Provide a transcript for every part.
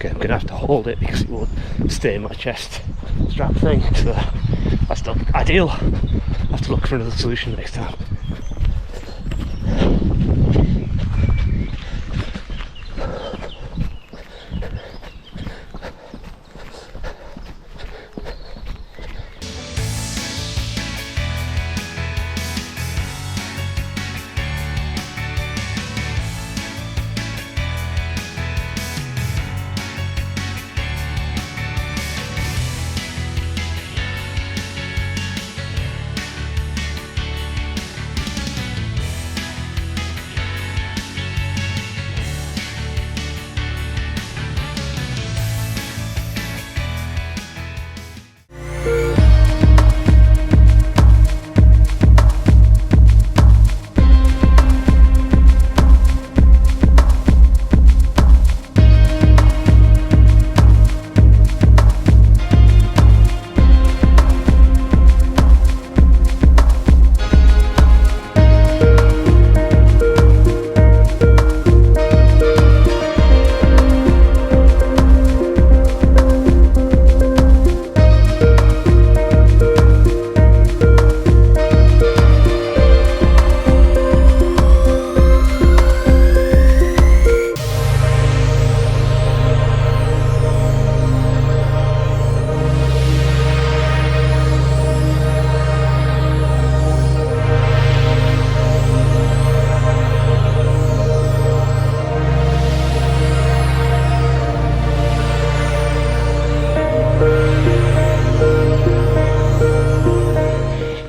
Okay, I'm gonna have to hold it because it won't stay in my chest strap thing, so that's not ideal. I'll have to look for another solution next time.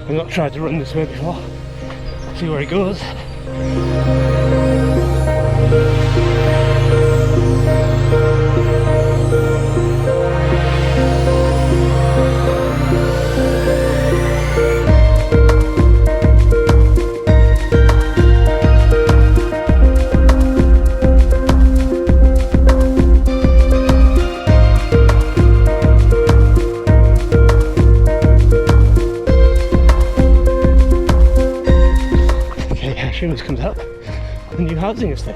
I've not tried to run this way before. See where it goes. This comes up the new housing estate.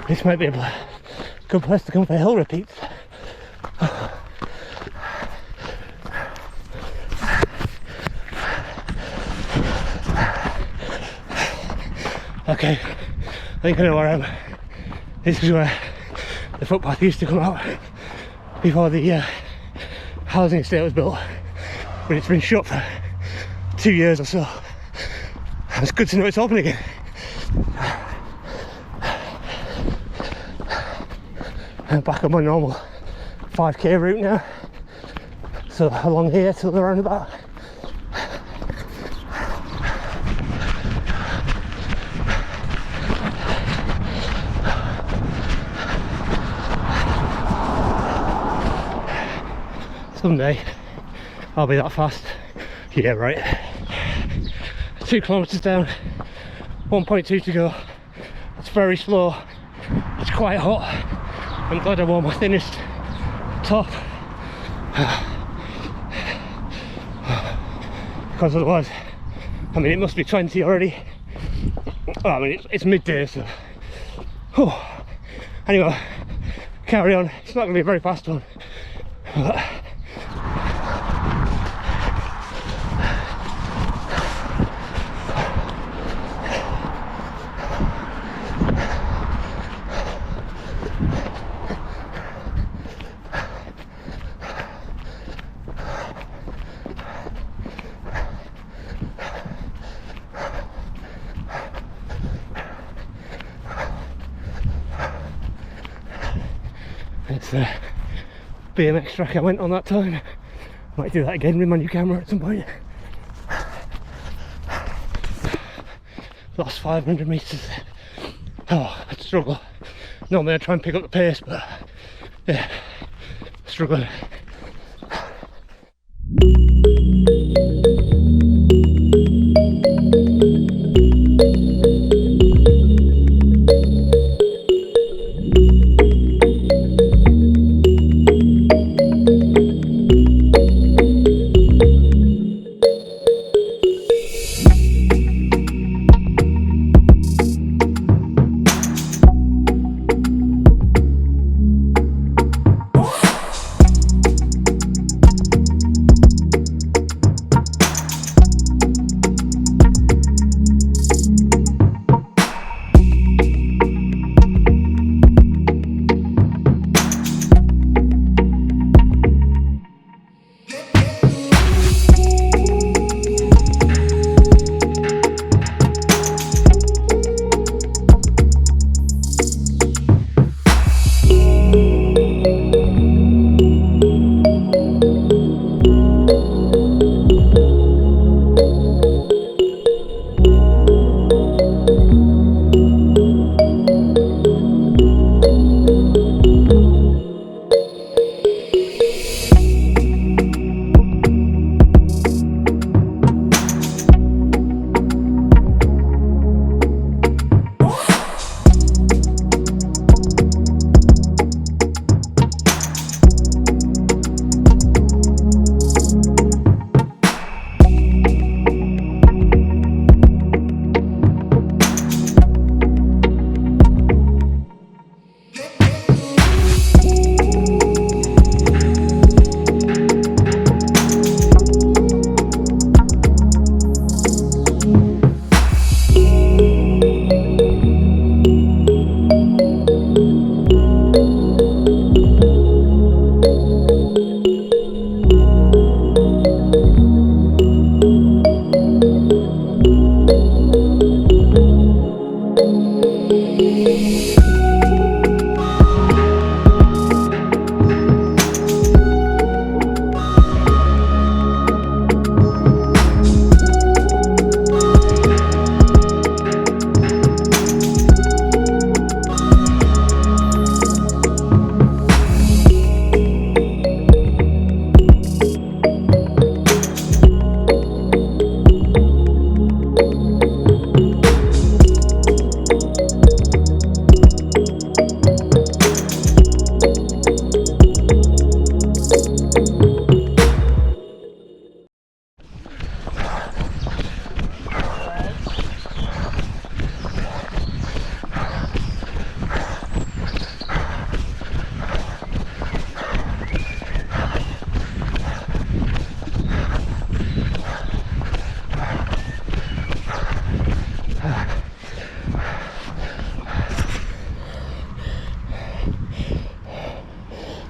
This might be a good place to come for hill repeats. Okay, I think I know where I am. This is where the footpath used to come out before the housing estate was built, but it's been shut for 2 years or so. It's good to know it's open again. I'm back on my normal 5k route now, so along here till the roundabout. Someday I'll be that fast. Yeah, right. 2 kilometers down, 1.2 to go. It's very slow. It's quite hot. I'm glad I wore my thinnest top, because otherwise, I mean, it must be 20 already. Oh, I mean, it's midday, so. Anyway, carry on. It's not going to be a very fast one. It's a BMX track I went on that time. Might do that again with my new camera at some point. Last 500 metres. Oh, I'd struggle. Normally I try and pick up the pace, but yeah, struggling.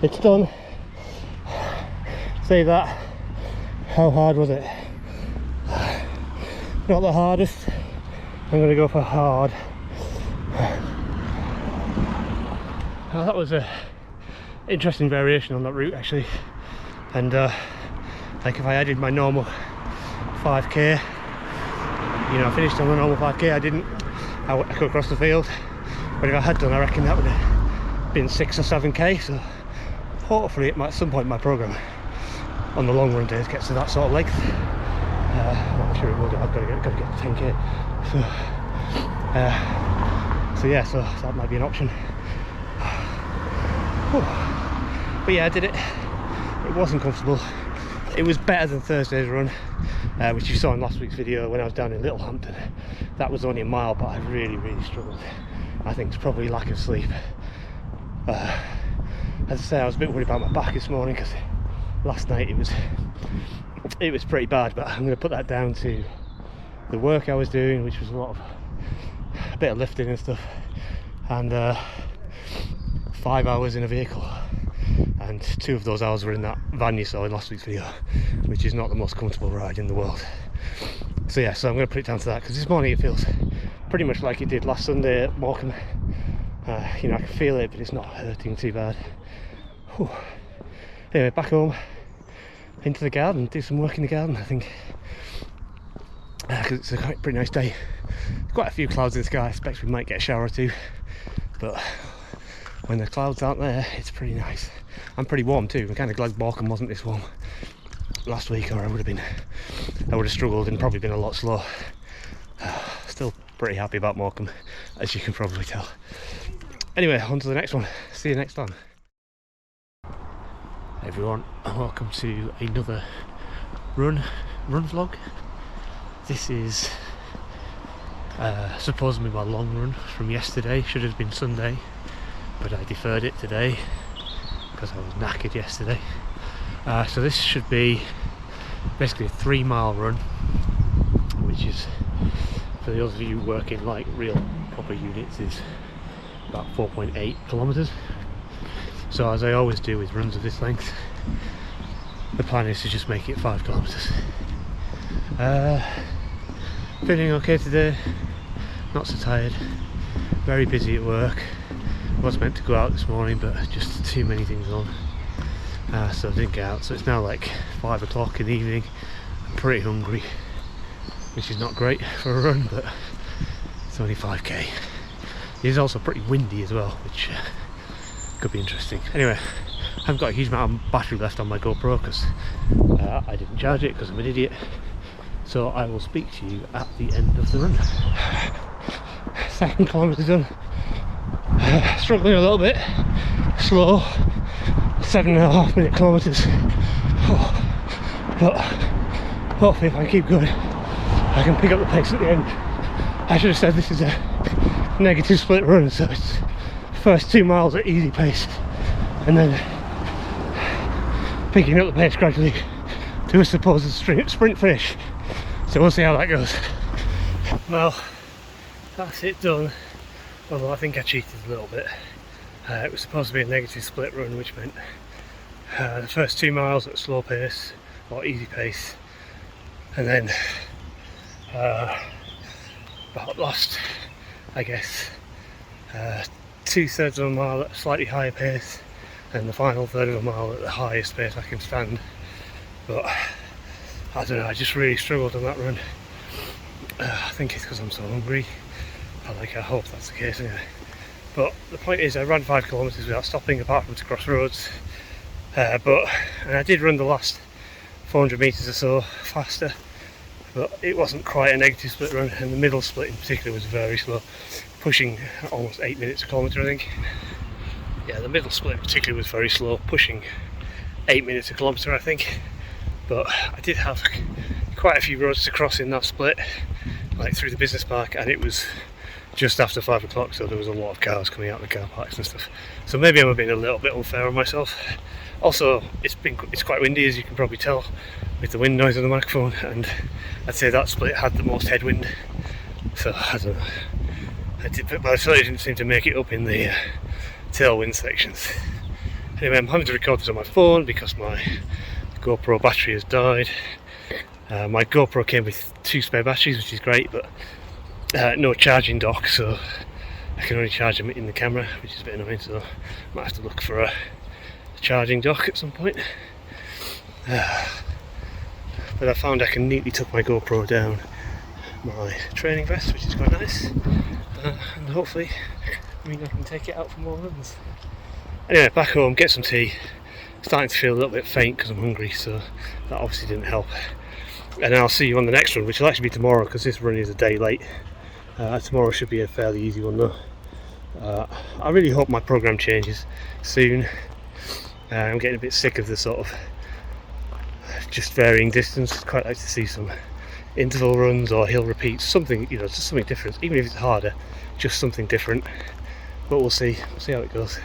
it's done. Say that. How hard was it? Not the hardest. I'm going to go for hard. Now that was a interesting variation on that route actually, and like if I added my normal 5k, you know, I finished on the normal 5k, I could cross the field, but if I had done, I reckon that would have been 6 or 7k, so hopefully at some point in my programme on the long run days gets to that sort of length. Well, I'm sure it will do. I've got to get to 10k, so yeah, so that might be an option. But yeah, I did it. It wasn't comfortable. It was better than Thursday's run, which you saw in last week's video when I was down in Littlehampton. That was only a mile, but I really struggled. I think it's probably lack of sleep. As I say, I was a bit worried about my back this morning because last night it was pretty bad, but I'm going to put that down to the work I was doing, which was a bit of lifting and stuff, and 5 hours in a vehicle, and 2 of those hours were in that van you saw in last week's video, which is not the most comfortable ride in the world. So yeah, so I'm going to put it down to that, because this morning it feels pretty much like it did last Sunday at Morecambe. You know, I can feel it, but it's not hurting too bad. Whew. Anyway, back home, into the garden, do some work in the garden, I think, because it's a pretty nice day. Quite a few clouds in the sky. I expect we might get a shower or two, but when the clouds aren't there, it's pretty nice. I'm pretty warm too. I'm kind of glad Morecambe wasn't this warm last week, or I would have struggled and probably been a lot slow. Still pretty happy about Morecambe, as you can probably tell. Anyway, on to the next one. See you next time. Hey everyone, and welcome to another run vlog. This is supposedly my long run from yesterday. Should have been Sunday, but I deferred it today because I was knackered yesterday. So this should be basically a 3-mile run, which is, for those of you working like real proper units, is about 4.8 kilometers. So as I always do with runs of this length, the plan is to just make it 5 kilometers. Feeling okay today, not so tired, very busy at work. Was meant to go out this morning, but just too many things on, so I didn't get out. So it's now like 5 o'clock in the evening. I'm pretty hungry, which is not great for a run, but it's only 5k. It is also pretty windy as well, which could be interesting. Anyway, I haven't got a huge amount of battery left on my GoPro because I didn't charge it because I'm an idiot. So I will speak to you at the end of the run. 2nd kilometre done. Struggling a little bit, slow, 7.5 minute kilometres. But hopefully if I keep going, I can pick up the pace at the end. I should have said this is a negative split run, so it's first 2 miles at easy pace, and then picking up the pace gradually to a supposed sprint finish. So we'll see how that goes. Well, that's it done. Although I think I cheated a little bit. It was supposed to be a negative split run, which meant the first 2 miles at a slow pace or easy pace, and then about last, I guess, 2/3 of a mile at a slightly higher pace, and the final third of a mile at the highest pace I can stand. But I don't know, I just really struggled on that run. I think it's because I'm so hungry. I hope that's the case anyway. But the point is, I ran 5 kilometers without stopping, apart from to cross roads. And I did run the last 400 meters or so faster, but it wasn't quite a negative split run, and the middle split in particular was very slow, pushing almost 8 minutes a kilometer, I think. Yeah, the middle split in particular was very slow, pushing 8 minutes a kilometer, I think. But I did have quite a few roads to cross in that split, like through the business park, and it was just after 5 o'clock, so there was a lot of cars coming out of the car parks and stuff. So maybe I'm being a little bit unfair on myself. Also, it's quite windy, as you can probably tell with the wind noise on the microphone, and I'd say that split had the most headwind. So I don't know. But I certainly didn't seem to make it up in the tailwind sections. Anyway, I'm having to record this on my phone because my GoPro battery has died. My GoPro came with 2 spare batteries, which is great, but no charging dock, so I can only charge them in the camera, which is a bit annoying, so I might have to look for a charging dock at some point. But I found I can neatly tuck my GoPro down my training vest, which is quite nice, and hopefully I can take it out for more runs. Anyway, back home, get some tea. Starting to feel a little bit faint because I'm hungry, so that obviously didn't help. And then I'll see you on the next run, which will actually be tomorrow because this run is a day late. Tomorrow should be a fairly easy one though. I really hope my program changes soon. I'm getting a bit sick of the sort of just varying distance. I'd quite like to see some interval runs or hill repeats, something, just something different, even if it's harder, just something different. But we'll see how it goes.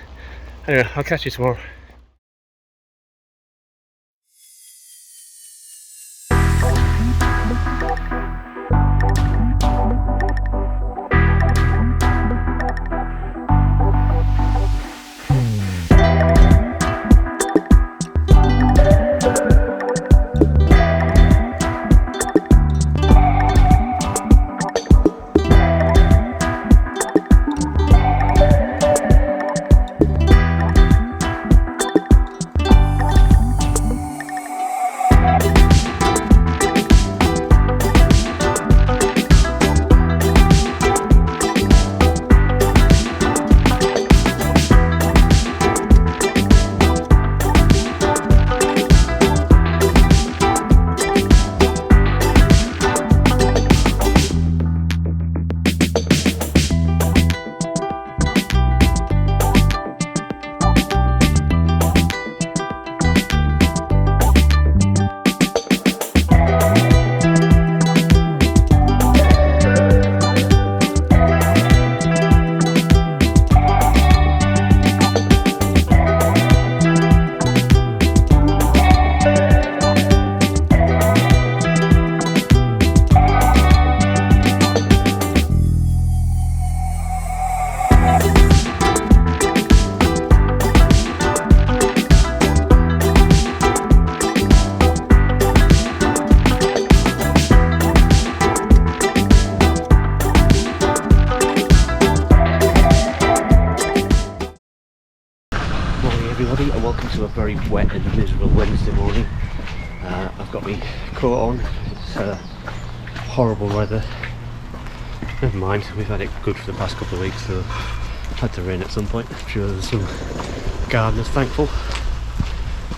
Anyway, I'll catch you tomorrow. And welcome to a very wet and miserable Wednesday morning. I've got my coat on. It's horrible weather. Never mind, we've had it good for the past couple of weeks, so it had to rain at some point. I'm sure there's some gardeners thankful.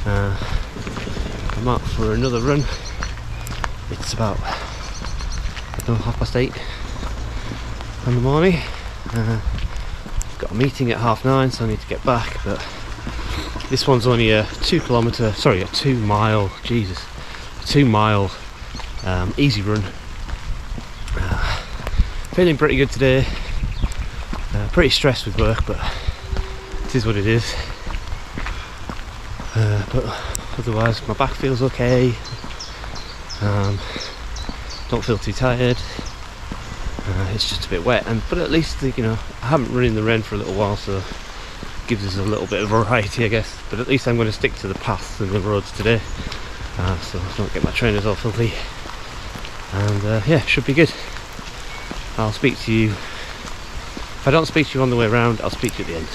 I'm out for another run. It's about, 8:30 in the morning. Got a meeting at 9:30, so I need to get back, but this one's only a 2 mile, easy run. Feeling pretty good today. Pretty stressed with work, but it is what it is. But otherwise, my back feels okay. Don't feel too tired. It's just a bit wet, but at least I haven't run in the rain for a little while, so it gives us a little bit of variety, I guess. But at least I'm going to stick to the paths and the roads today, so I don't get my trainers all filthy. And yeah, should be good. I'll speak to you. If I don't speak to you on the way around, I'll speak to you at the end.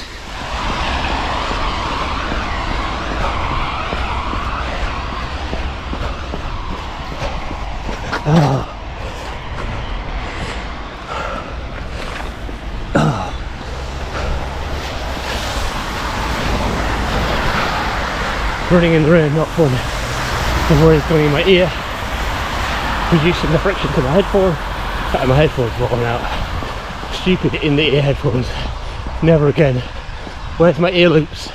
Running in the rain, not fun. The worry's going in my ear, reducing the friction to my headphone. My headphones falling out. Stupid in the ear headphones. Never again. Where's my ear loops?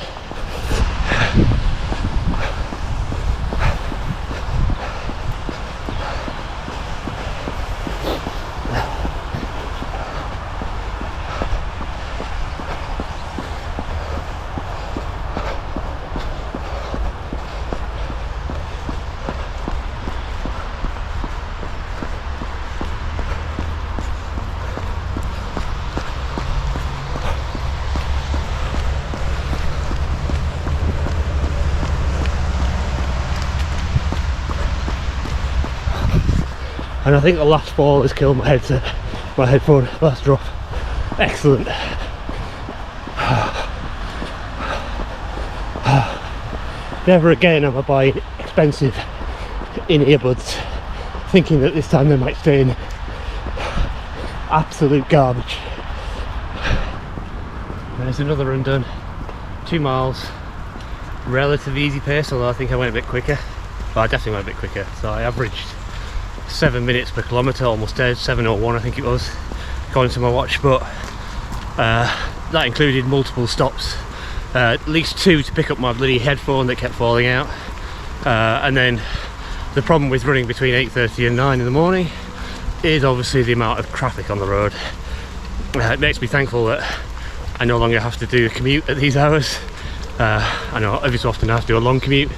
and I think the last fall has killed my headset, my headphone. Last drop. Excellent. Never again am I buying expensive in-earbuds thinking that this time they might stay in. Absolute garbage. There's another run done. 2 miles. Relatively easy pace, although I think I went a bit quicker. Well, I definitely went a bit quicker. So I averaged 7 minutes per kilometre, almost dead, 7:01 I think it was, according to my watch. But that included multiple stops, at least 2 to pick up my bloody headphone that kept falling out. And then the problem with running between 8:30 and 9 in the morning is obviously the amount of traffic on the road. It makes me thankful that I no longer have to do a commute at these hours. I know every so often I have to do a long commute,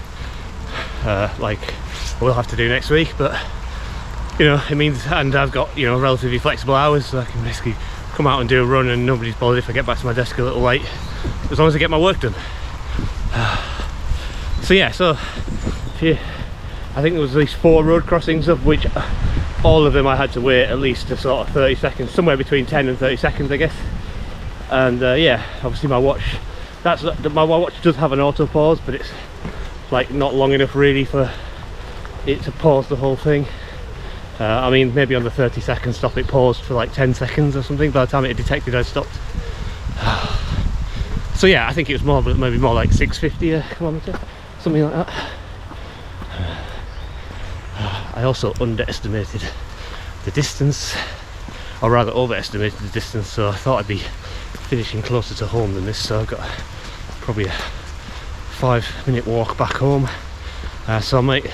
like I will have to do next week, but you know, it means, and I've got, you know, relatively flexible hours, so I can basically come out and do a run and nobody's bothered if I get back to my desk a little late, as long as I get my work done. So yeah, so I think there was at least 4 road crossings, of which all of them I had to wait at least a sort of 30 seconds, somewhere between 10 and 30 seconds I guess. And yeah, obviously my watch, my watch does have an auto pause, but it's like not long enough really for it to pause the whole thing. I mean, maybe on the 30-second stop it paused for like 10 seconds or something by the time it detected I'd stopped. So yeah, I think it was more, but maybe more like 650 a kilometre, something like that. I also underestimated the distance, or rather overestimated the distance, so I thought I'd be finishing closer to home than this, so I've got probably a 5-minute walk back home. So I might,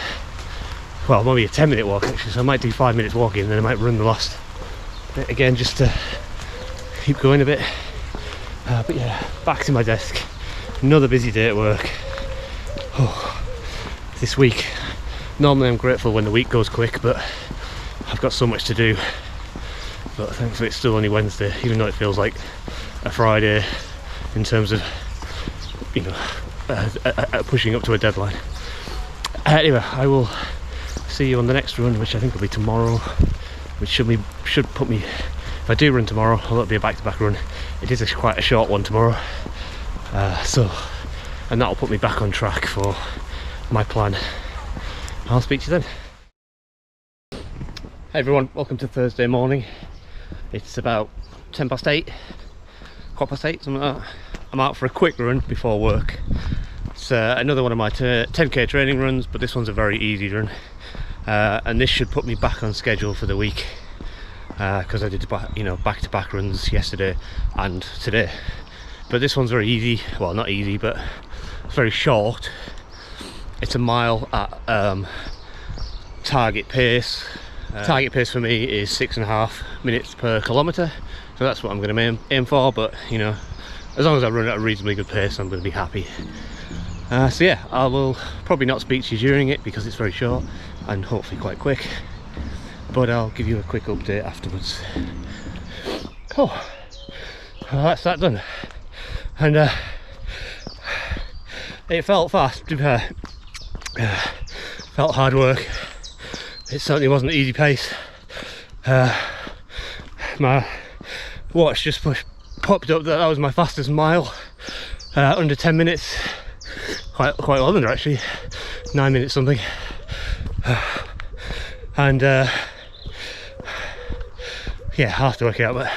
well, maybe a 10-minute walk actually, so I might do 5 minutes walking and then I might run the last bit again just to keep going a bit. But yeah, back to my desk. Another busy day at work. Oh, this week, normally I'm grateful when the week goes quick, but I've got so much to do. But thankfully it's still only Wednesday, even though it feels like a Friday in terms of, you know, pushing up to a deadline. Anyway, I will see you on the next run, which I think will be tomorrow, which should put me, if I do run tomorrow, although it'll be a back-to-back run, it is quite a short one tomorrow, and that'll put me back on track for my plan. I'll speak to you then. Hey everyone, welcome to Thursday morning. It's about 10 past 8, quarter past 8, something like that. I'm out for a quick run before work. It's another one of my 10k training runs, but this one's a very easy run. And this should put me back on schedule for the week, because I did, you know, back-to-back runs yesterday and today. But this one's very easy, well, not easy, but it's very short. It's a mile at target pace. Target pace for me is 6.5 minutes per kilometre, so that's what I'm going to aim for. But you know, as long as I run at a reasonably good pace, I'm going to be happy. So yeah, I will probably not speak to you during it because it's very short and hopefully quite quick, but I'll give you a quick update afterwards. Oh, well, that's that done. And it felt fast, to be fair. Felt hard work. It certainly wasn't an easy pace. My watch just popped up that was my fastest mile, under 10 minutes. Quite well under actually, 9 minutes something. And yeah, I'll have to work it out, but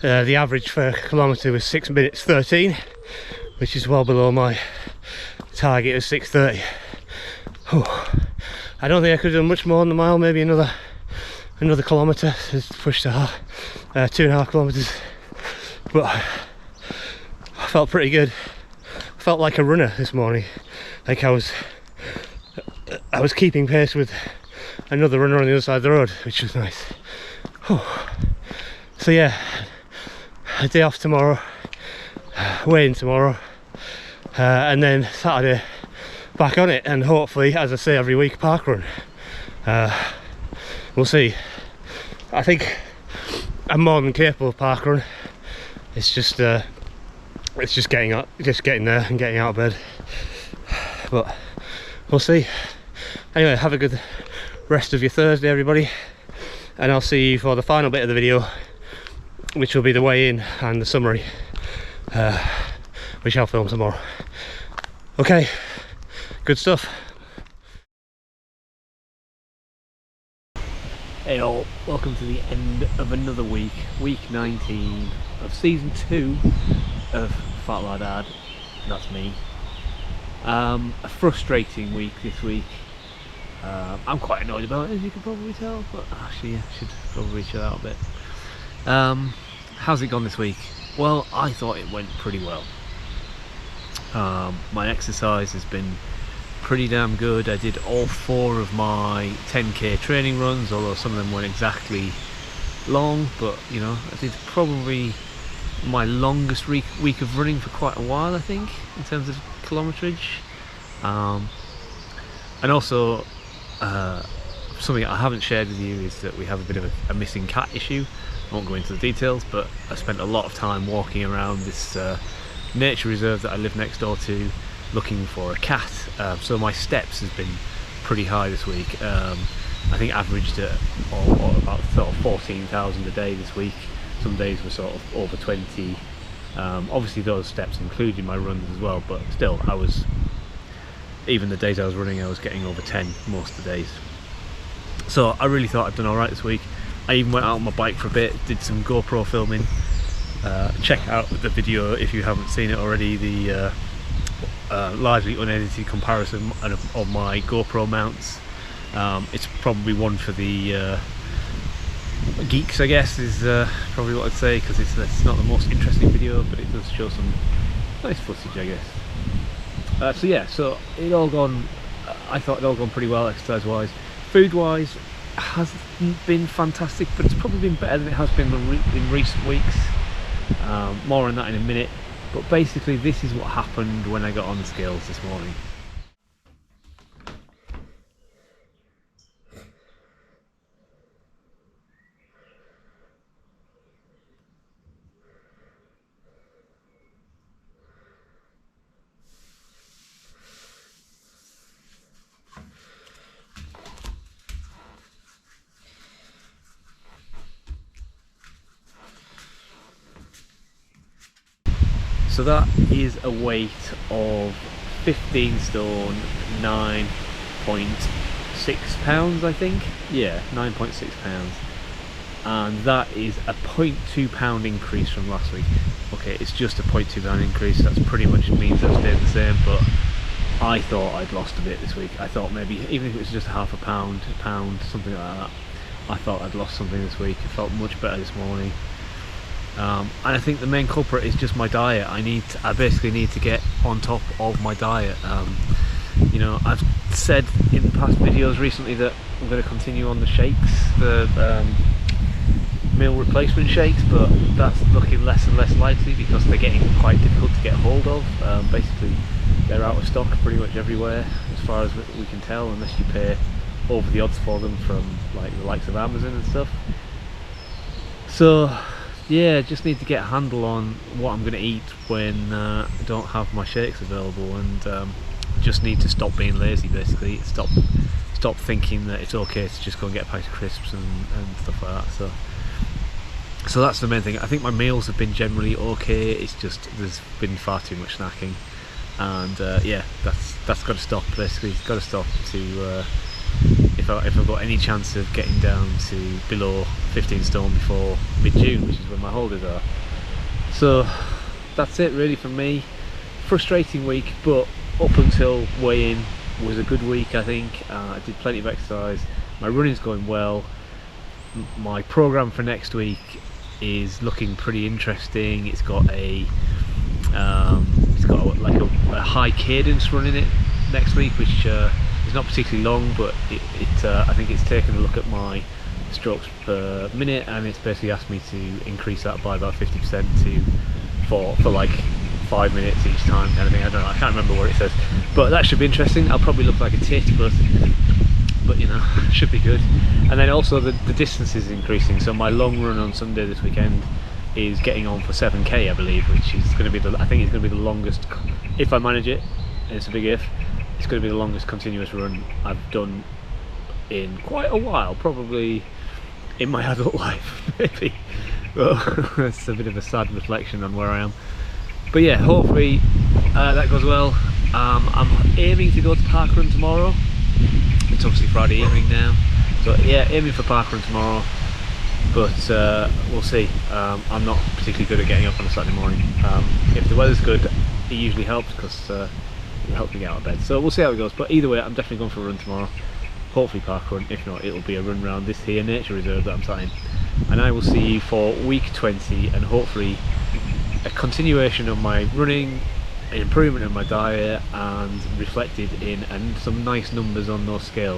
the average for a kilometre was 6 minutes 13, which is well below my target of 6:30. I don't think I could have done much more than a mile, maybe another kilometre to push to 2.5 kilometres, but I felt pretty good. I felt like a runner this morning, like I was keeping pace with another runner on the other side of the road, which was nice. So yeah, a day off tomorrow, weighing tomorrow, and then Saturday back on it, and hopefully, as I say every week, parkrun. We'll see. I think I'm more than capable of parkrun. It's just getting there and getting out of bed. But we'll see. Anyway, have a good rest of your Thursday, everybody. and I'll see you for the final bit of the video, which will be the weigh-in and the summary, which I'll film tomorrow. Okay, good stuff. Hey all, welcome to the end of another week, week 19 of season 2 of Fat Lad Ad. That's me. A frustrating week this week. I'm quite annoyed about it, as you can probably tell, but actually I should probably chill out a bit. How's it gone this week? Well, I thought it went pretty well. My exercise has been pretty damn good. I did all 4 of my 10k training runs, although some of them weren't exactly long, but you know, I did probably my longest week of running for quite a while, I think, in terms of kilometrage. And also something I haven't shared with you is that we have a bit of a missing cat issue. I won't go into the details, but I spent a lot of time walking around this nature reserve that I live next door to, looking for a cat. So my steps has been pretty high this week. I think averaged at about sort of 14,000 a day this week. Some days were sort of over 20. Obviously those steps included my runs as well, but still, even the days I was running, I was getting over 10 most of the days. So I really thought I'd done alright this week. I even went out on my bike for a bit, did some GoPro filming. Check out the video if you haven't seen it already, the largely unedited comparison of my GoPro mounts. It's probably one for the geeks, I guess, is probably what I'd say, because it's not the most interesting video, but it does show some nice footage, I guess. So yeah, so it all gone. I thought it all gone pretty well, exercise wise. Food wise, hasn't been fantastic, but it's probably been better than it has been in recent weeks. More on that in a minute, but basically this is what happened when I got on the scales this morning. So that is a weight of 15 stone, 9.6 pounds, I think. Yeah, 9.6 pounds. And that is a 0.2 pound increase from last week. Okay, it's just a 0.2 pound increase. That's pretty much means I've stayed the same, but I thought I'd lost a bit this week. I thought maybe, even if it was just half a pound, something like that, I thought I'd lost something this week. It felt much better this morning. And I think the main culprit is just my diet. I basically need to get on top of my diet. You know, I've said in past videos recently that I'm going to continue on the shakes, the meal replacement shakes, but that's looking less and less likely because they're getting quite difficult to get hold of. Basically, they're out of stock pretty much everywhere, as far as we can tell, unless you pay over the odds for them from like the likes of Amazon and stuff. So yeah, just need to get a handle on what I'm going to eat when I don't have my shakes available, and just need to stop being lazy, basically. Stop thinking that it's okay to just go and get a pack of crisps and stuff like that. So that's the main thing. I think my meals have been generally okay, it's just there's been far too much snacking, and yeah, that's got to stop, basically. It's got to stop to if I've got any chance of getting down to below 15 stone before mid-June, which is when my holidays are. So that's it really for me. Frustrating week, but up until weigh-in was a good week, I think. I did plenty of exercise, my running's going well. My program for next week is looking pretty interesting. It's got like a high cadence run in it next week, which is not particularly long, but I think it's taken a look at my strokes per minute, and it's basically asked me to increase that by about 50% for like 5 minutes each time, kind of thing. I don't know, I can't remember what it says, but that should be interesting. I'll probably look like a tit, but you know, should be good. And then also the distance is increasing, so my long run on Sunday this weekend is getting on for 7k, I believe, which is going to be I think it's going to be the longest, if I manage it, and it's a big if, it's going to be the longest continuous run I've done in quite a while, probably in my adult life, maybe. Well, it's a bit of a sad reflection on where I am. But yeah, hopefully that goes well. I'm aiming to go to parkrun tomorrow. It's obviously Friday evening now, so yeah, aiming for parkrun tomorrow. But we'll see. I'm not particularly good at getting up on a Saturday morning. If the weather's good, it usually helps because it helps me get out of bed. So we'll see how it goes. But either way, I'm definitely going for a run tomorrow. Hopefully parkrun. If not, it'll be a run around this here nature reserve that I'm sat in. And I will see you for week 20, and hopefully a continuation of my running, an improvement in my diet, and reflected in some nice numbers on those scales.